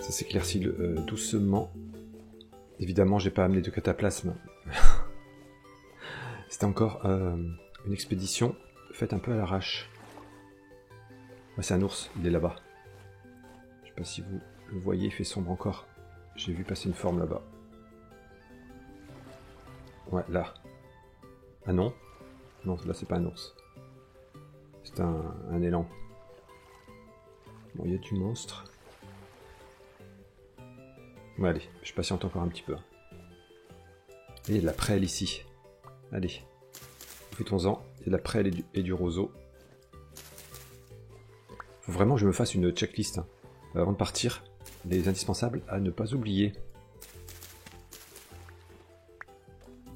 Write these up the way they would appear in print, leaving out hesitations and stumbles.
Ça s'éclaircit doucement. Évidemment, j'ai pas amené de cataplasme. C'était encore une expédition faite un peu à l'arrache. Ouais, c'est un ours, il est là-bas. Je sais pas si vous le voyez, il fait sombre encore. J'ai vu passer une forme là-bas. Ouais, là. Ah non? Non, là c'est pas un ours. C'est un élan. Bon, il y a du monstre. Ouais, allez, je patiente encore un petit peu. Et il y a de la prêle ici. Allez, profitons-en. Il y a de la prêle et du roseau. Faut vraiment que je me fasse une checklist hein, avant de partir. Les indispensables à ne pas oublier.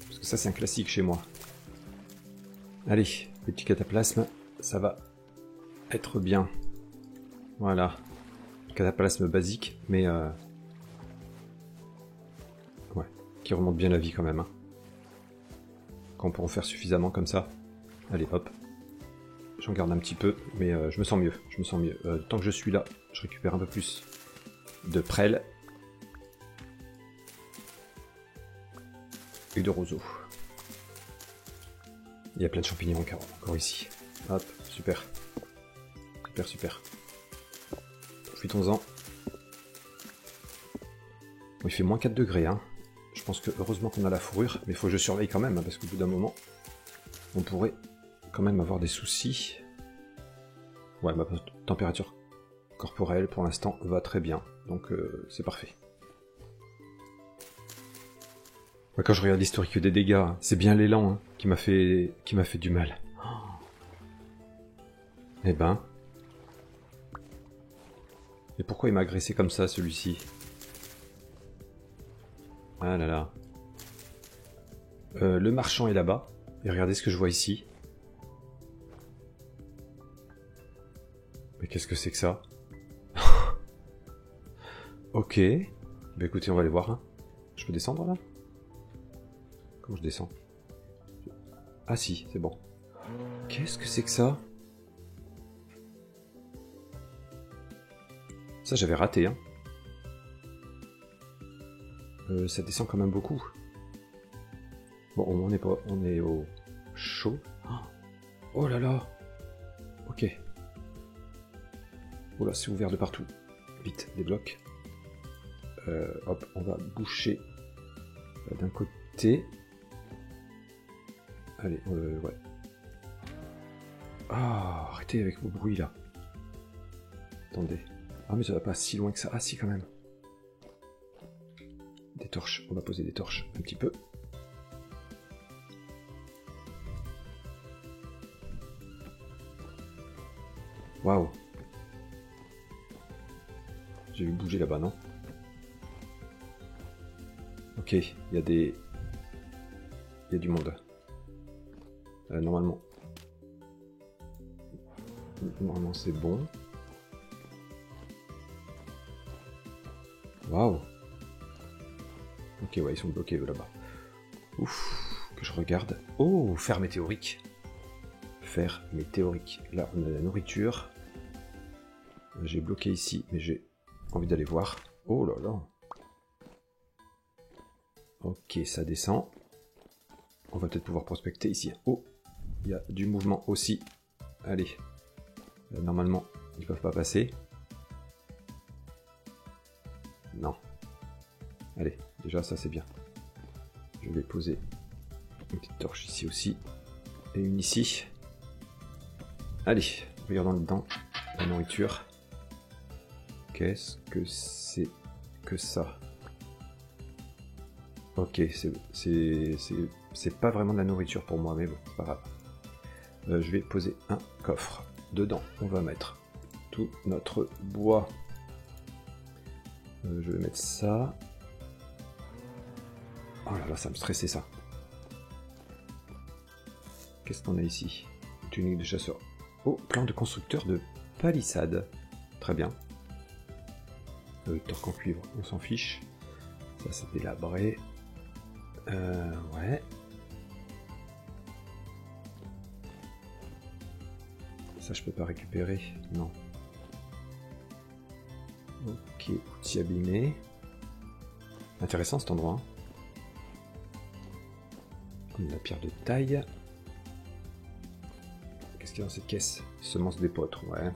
Parce que ça c'est un classique chez moi. Allez, les petits cataplasmes, ça va être bien. Voilà. Cataplasme basique, mais ouais, qui remonte bien la vie quand même. Hein. Quand on peut en faire suffisamment comme ça. Allez, hop. J'en garde un petit peu, mais je me sens mieux. Je me sens mieux. Tant que je suis là, je récupère un peu plus de prêle et de roseau. Il y a plein de champignons encore ici. Hop, super. Super, super. Profitons-en. Bon, il fait moins 4 degrés. Hein. Je pense que heureusement qu'on a la fourrure, mais il faut que je surveille quand même, hein, parce qu'au bout d'un moment, on pourrait quand même avoir des soucis. Ouais, ma température corporelle pour l'instant va très bien, donc c'est parfait. Ouais, quand je regarde l'historique des dégâts, c'est bien l'élan hein, qui m'a fait du mal. Eh ben. Et pourquoi il m'a agressé comme ça celui-ci? Ah là là. Le marchand est là-bas. Et regardez ce que je vois ici. Mais qu'est-ce que c'est que ça? Ok. Bah écoutez, on va aller voir. Hein. Je peux descendre là? Comment je descends? Ah si, c'est bon. Qu'est-ce que c'est que ça? Ça j'avais raté, hein. Ça descend quand même beaucoup. Bon, on est au chaud. Oh là là. Ok. Oh là, c'est ouvert de partout. Vite, des blocs. Hop, on va boucher d'un côté. Allez, ouais. Ah, arrêtez avec vos bruits là. Attendez. Ah mais ça va pas si loin que ça. Ah si quand même. Des torches, on va poser des torches un petit peu. Waouh. J'ai vu bouger là-bas, non? Ok, il y a du monde. Normalement c'est bon. Waouh. Ok, ouais, ils sont bloqués eux là-bas. Ouf, que je regarde. Oh, fer météorique. Fer météorique. Là, on a la nourriture. J'ai bloqué ici, mais j'ai envie d'aller voir. Oh là là. Ok, ça descend. On va peut-être pouvoir prospecter ici. Oh, il y a du mouvement aussi. Allez. Normalement, ils peuvent pas passer. Non. Allez, déjà ça c'est bien. Je vais poser une petite torche ici aussi. Et une ici. Allez, regardons dedans. La nourriture. Qu'est-ce que c'est que ça? Ok, c'est pas vraiment de la nourriture pour moi, mais bon, c'est pas grave. Je vais poser un coffre. Dedans, on va mettre tout notre bois. Je vais mettre ça. Oh là là, ça me stressait ça. Qu'est-ce qu'on a ici? Tunique de chasseur. Oh, plan de constructeur de palissade. Très bien. Torque en cuivre, on s'en fiche. Ça c'est délabré. Ouais. Ça je peux pas récupérer. Non. Ok, outils abîmés. Intéressant cet endroit. On a la pierre de taille. Qu'est-ce qu'il y a dans cette caisse? Semences d'épeautre, ouais.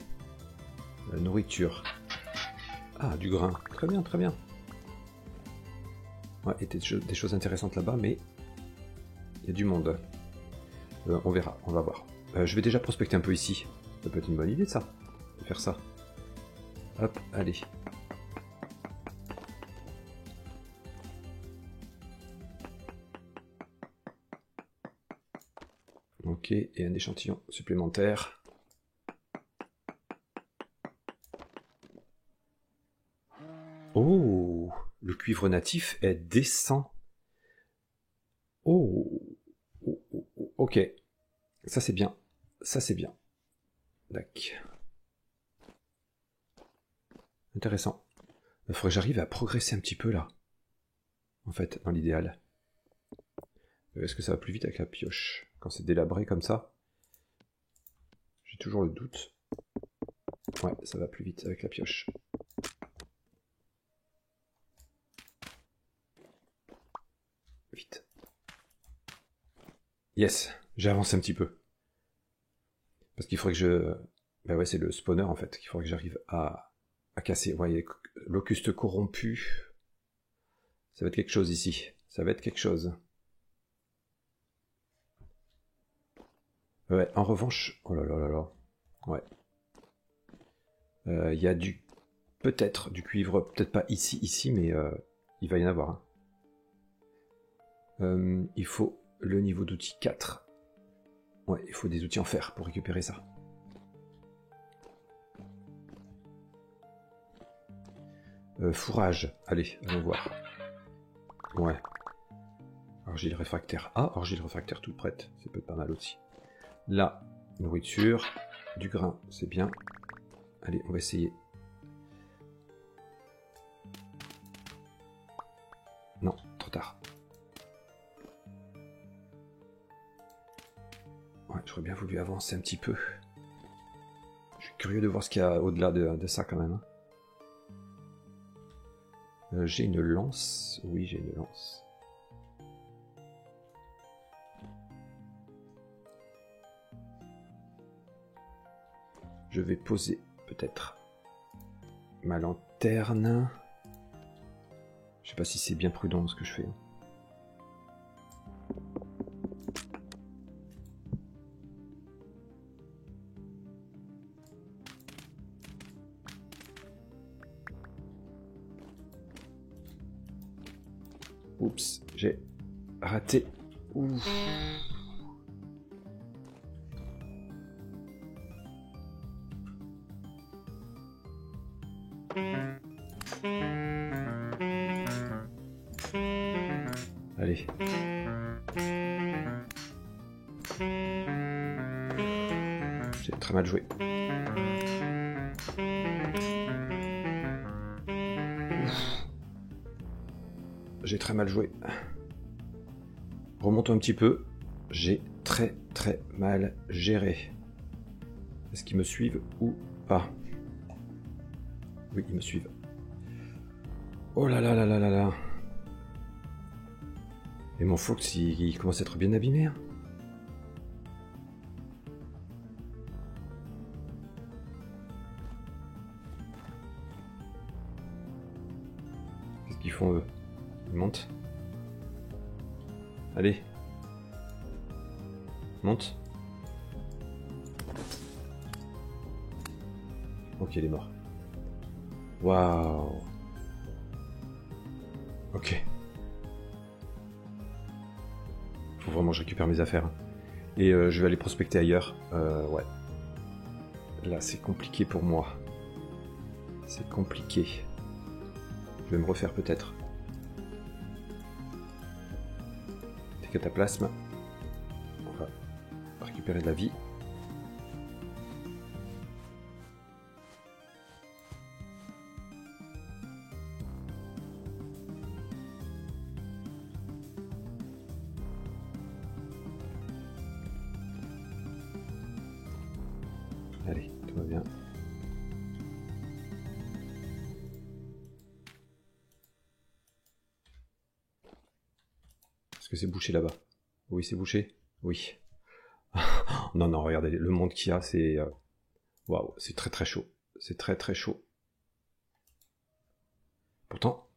La nourriture. Ah, du grain. Très bien, très bien. Ouais, et des choses intéressantes là-bas, mais il y a du monde. On verra, on va voir. Je vais déjà prospecter un peu ici. Ça peut être une bonne idée, ça. De faire ça. Hop, allez. Ok, et un échantillon supplémentaire. Oh, le cuivre natif est décent. Oh, ok. Ça c'est bien. Ça c'est bien. D'accord. Intéressant. Il faudrait que j'arrive à progresser un petit peu là. En fait, dans l'idéal. Est-ce que ça va plus vite avec la pioche? Quand c'est délabré comme ça? J'ai toujours le doute. Ouais, ça va plus vite avec la pioche. Vite. Yes, j'ai avancé un petit peu. Parce qu'il faudrait que je... Ben ouais, c'est le spawner en fait, qu'il faudrait que j'arrive à casser. Vous voyez, locuste corrompu. Ça va être quelque chose ici. Ça va être quelque chose. Ouais, en revanche... Oh là là là là. Ouais. Il y a du... Peut-être du cuivre, peut-être pas ici, mais il va y en avoir. Hein. Il faut le niveau d'outil 4. Ouais, il faut des outils en fer pour récupérer ça. Fourrage, allez, allons voir. Ouais. Argile réfractaire. Ah, argile réfractaire toute prête. Ça peut être pas mal aussi. Là, nourriture. Du grain, c'est bien. Allez, on va essayer. Non, trop tard. Ouais, j'aurais bien voulu avancer un petit peu. Je suis curieux de voir ce qu'il y a au-delà de ça quand même. Hein. J'ai une lance. Oui, j'ai une lance. Je vais poser peut-être ma lanterne. Je sais pas si c'est bien prudent ce que je fais. Oups, j'ai raté. Ouf. Allez. J'ai très mal joué. J'ai très mal joué. Remontons un petit peu. J'ai très mal géré. Est-ce qu'ils me suivent ou pas? Oui, ils me suivent. Oh là là là là là là. Et mon Fox, il commence à être bien abîmé. Hein. Qu'est-ce qu'ils font eux? Ils montent. Allez. Monte. Ok, il est mort. Waouh. Ok. Faut vraiment que je récupère mes affaires. Et je vais aller prospecter ailleurs. Ouais. Là, c'est compliqué pour moi. C'est compliqué. Je vais me refaire peut-être. Des cataplasmes. On va récupérer de la vie. Allez, tout va bien. que c'est bouché là-bas? Oui, c'est bouché? Oui. Non, non, regardez, le monde qu'il y a, c'est... Waouh, c'est très très chaud. C'est très très chaud. Pourtant,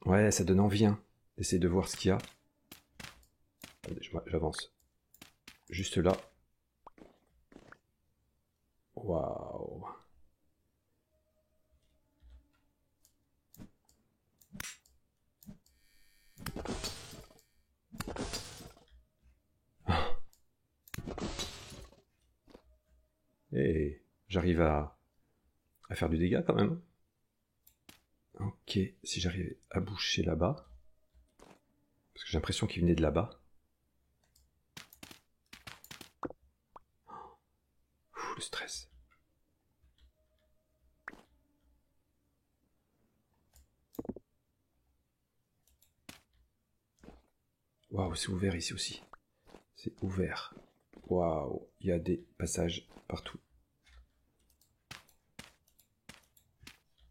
ouais, ça donne envie, hein, d'essayer de voir ce qu'il y a. Attendez, j'avance. Juste là. Waouh. Et j'arrive à faire du dégât quand même. Ok, si j'arrive à boucher là-bas. Parce que j'ai l'impression qu'il venait de là-bas. Le stress. Waouh, c'est ouvert ici aussi. C'est ouvert. Waouh, il y a des passages partout.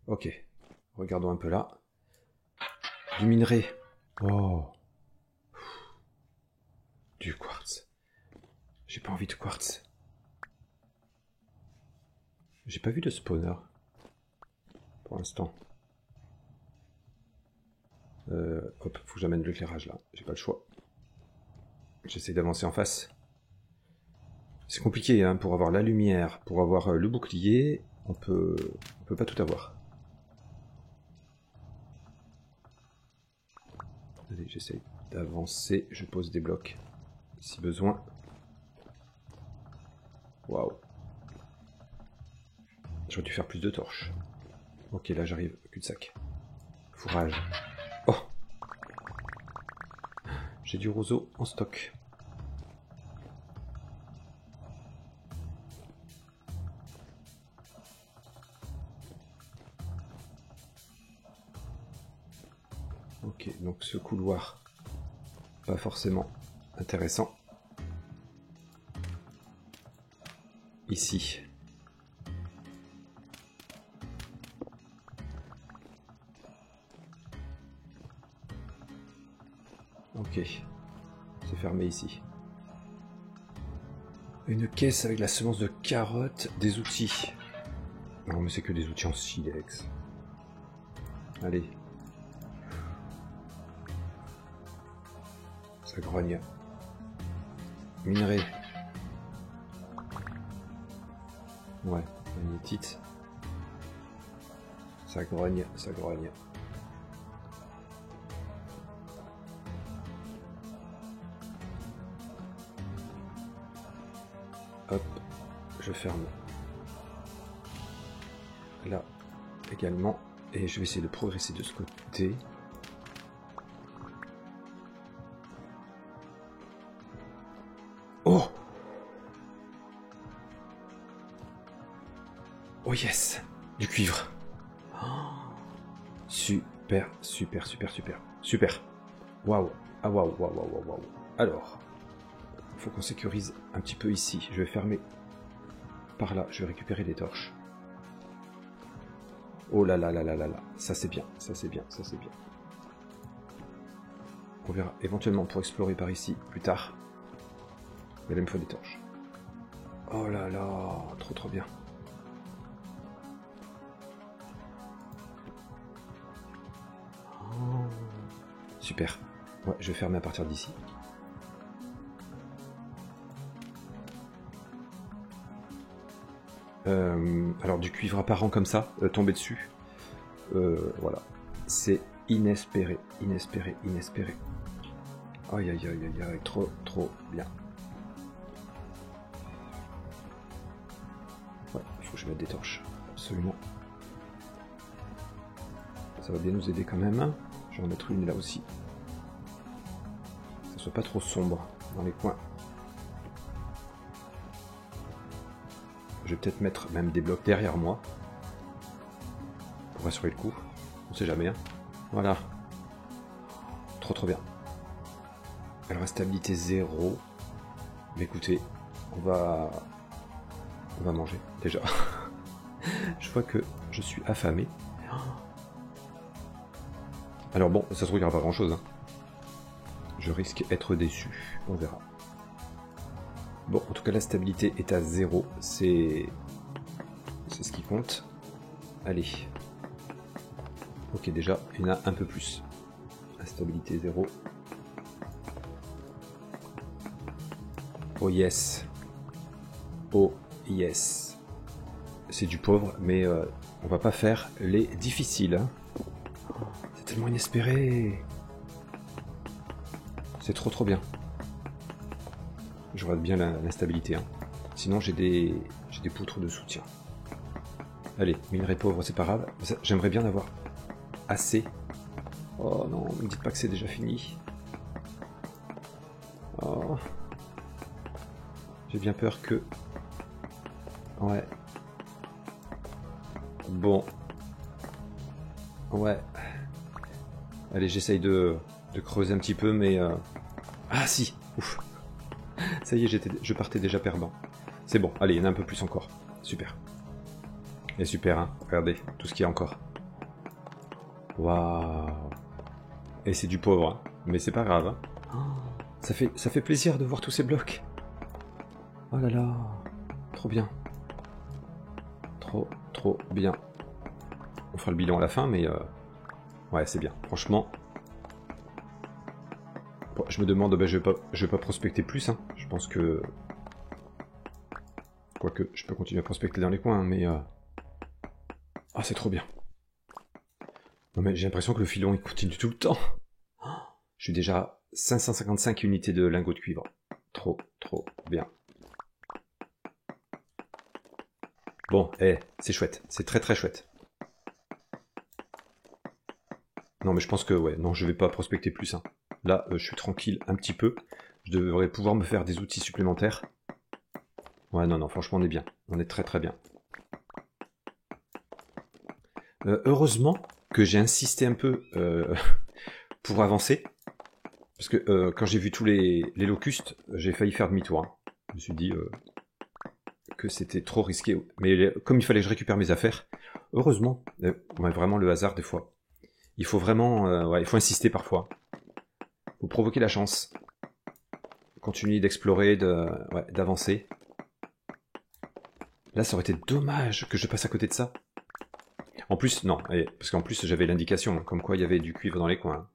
Ok, regardons un peu là. Du minerai. Oh. Du quartz. J'ai pas envie de quartz. J'ai pas vu de spawner. Pour l'instant. Hop, faut que j'amène l'éclairage là. J'ai pas le choix. J'essaie d'avancer en face. C'est compliqué hein, pour avoir la lumière, pour avoir le bouclier, on peut pas tout avoir. Allez, j'essaie d'avancer, je pose des blocs si besoin. Waouh. J'aurais dû faire plus de torches. Ok, là j'arrive, cul-de-sac. Fourrage. Oh. J'ai du roseau en stock. Ok, donc ce couloir, pas forcément intéressant. Ici. Ok, c'est fermé ici. Une caisse avec la semence de carottes, des outils. Non mais c'est que des outils en silex. Allez. Ça grogne. Minerai. Ouais, magnétite. Ça grogne, ça grogne. Hop, je ferme. Là également. Et je vais essayer de progresser de ce côté. Oh! Oh yes! Du cuivre. Oh, super, super, super, super. Super. Waouh. Ah waouh, waouh, waouh, waouh. Alors, il faut qu'on sécurise un petit peu ici. Je vais fermer par là. Je vais récupérer les torches. Oh là là là là là là. Ça c'est bien, ça c'est bien, ça c'est bien. On verra éventuellement pour explorer par ici plus tard. Mais là il me faut des torches. Oh là là, trop trop bien. Oh. Super. Ouais, je vais fermer à partir d'ici. Alors du cuivre apparent comme ça, tomber dessus, voilà, c'est inespéré, inespéré, inespéré. Aïe aïe aïe aïe aïe, trop trop bien. Ouais, il faut que je mette des torches, absolument. Ça va bien nous aider quand même. Je vais en mettre une là aussi. Que ça soit pas trop sombre dans les coins. Je vais peut-être mettre même des blocs derrière moi. Pour assurer le coup. On sait jamais. Hein. Voilà. Trop trop bien. Alors instabilité 0. Mais écoutez, on va manger déjà. Je vois que je suis affamé. Alors bon, ça se trouve il n'y aura pas grand chose. Hein. je risque d'être déçu. On verra. Bon, en tout cas, la stabilité est à 0. C'est ce qui compte. Allez. Ok, déjà, il y en a un peu plus. La stabilité 0. Oh yes. Oh yes. C'est du pauvre, mais on va pas faire les difficiles. Hein. C'est tellement inespéré. C'est trop bien. Je regarde bien la stabilité. Hein. Sinon j'ai des poutres de soutien. Allez, minerai pauvre, c'est pas grave. J'aimerais bien avoir assez. Oh non, ne me dites pas que c'est déjà fini. Oh. J'ai bien peur que... Ouais. Bon. Ouais. Allez, j'essaye de creuser un petit peu, mais... Ah si. Ouf. Ça y est, je partais déjà perdant. C'est bon, allez, il y en a un peu plus encore. Super. Et super, hein. Regardez, tout ce qu'il y a encore. Waouh. Et c'est du pauvre, hein. Mais c'est pas grave. Hein. Oh, ça fait plaisir de voir tous ces blocs. Oh là là. Trop bien. Trop bien. On fera le bilan à la fin, mais... Ouais, c'est bien. Franchement... Bon, je me demande, je vais pas prospecter plus, hein. Je pense que... Quoique, je peux continuer à prospecter dans les coins, hein, mais... Ah, c'est trop bien. Non mais j'ai l'impression que le filon, il continue tout le temps. Je suis déjà à 555 unités de lingots de cuivre. Trop bien. Bon, c'est chouette. C'est très chouette. Non mais je pense que, ouais, non, je vais pas prospecter plus, hein. Là, je suis tranquille un petit peu. Je devrais pouvoir me faire des outils supplémentaires. Ouais, non, franchement, on est bien. On est très bien. Heureusement que j'ai insisté un peu pour avancer. Parce que quand j'ai vu tous les locustes, j'ai failli faire demi-tour. Hein. Je me suis dit que c'était trop risqué. Mais comme il fallait que je récupère mes affaires, heureusement, ouais, vraiment le hasard des fois. Il faut vraiment, ouais, il faut insister parfois. Faut provoquer la chance. Continuer d'explorer, d'avancer. Là, ça aurait été dommage que je passe à côté de ça. En plus, non, parce qu'en plus j'avais l'indication, comme quoi il y avait du cuivre dans les coins.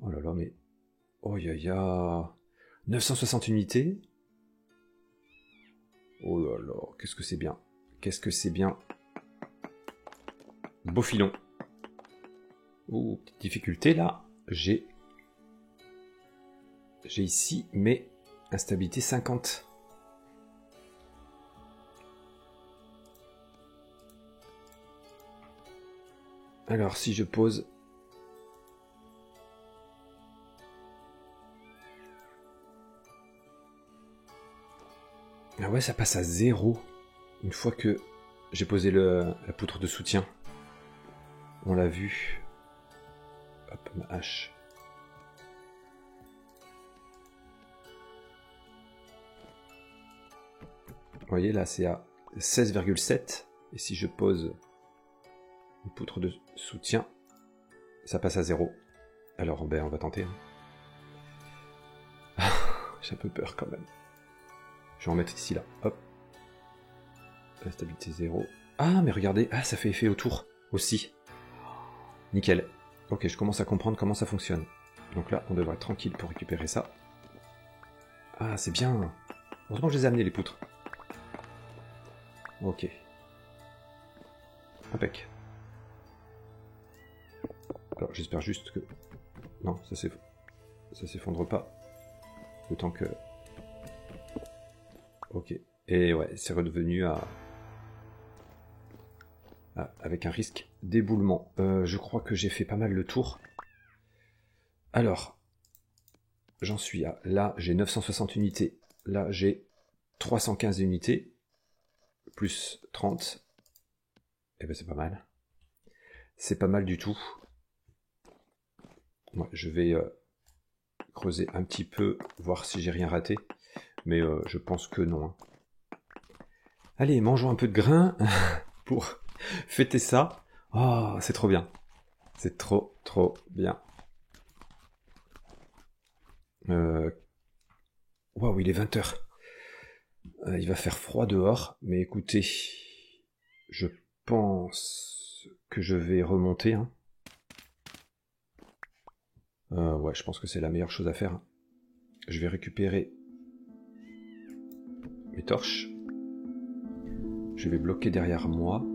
Oh là là, mais... Oh ya ya... 960 unités. Oh là là, qu'est-ce que c'est bien. Qu'est-ce que c'est bien. Beau filon. Oh, petite difficulté là. J'ai ici mes instabilité 50. Alors, si je pose... Ah ouais, ça passe à 0. Une fois que j'ai posé la poutre de soutien. On l'a vu. Hop, ma hache. Vous voyez, là, c'est à 16,7. Et si je pose une poutre de soutien, ça passe à 0. Alors, ben, on va tenter. Hein. J'ai un peu peur quand même. Je vais en mettre ici, là. Hop. La stabilité 0. Ah, mais regardez. Ah, ça fait effet autour aussi. Nickel. Ok, je commence à comprendre comment ça fonctionne. Donc là, on devrait être tranquille pour récupérer ça. Ah, c'est bien. Heureusement que je les ai amenés, les poutres. Ok. Impec. Alors, j'espère juste que... Non, ça s'effondre pas. Le temps que... Ok. Et ouais, c'est redevenu avec un risque d'éboulement. Je crois que j'ai fait pas mal le tour. Alors, j'en suis à... Là, j'ai 960 unités. Là, j'ai 315 unités. Plus 30. Eh ben, c'est pas mal. C'est pas mal du tout. Ouais, je vais creuser un petit peu, voir si j'ai rien raté. Mais je pense que non. Hein. Allez, mangeons un peu de grain pour fêter ça. Oh, c'est trop bien. C'est trop bien. Waouh, il est 20h. Il va faire froid dehors, mais écoutez, je pense que je vais remonter. Hein. Ouais, je pense que c'est la meilleure chose à faire. Je vais récupérer mes torches. Je vais bloquer derrière moi.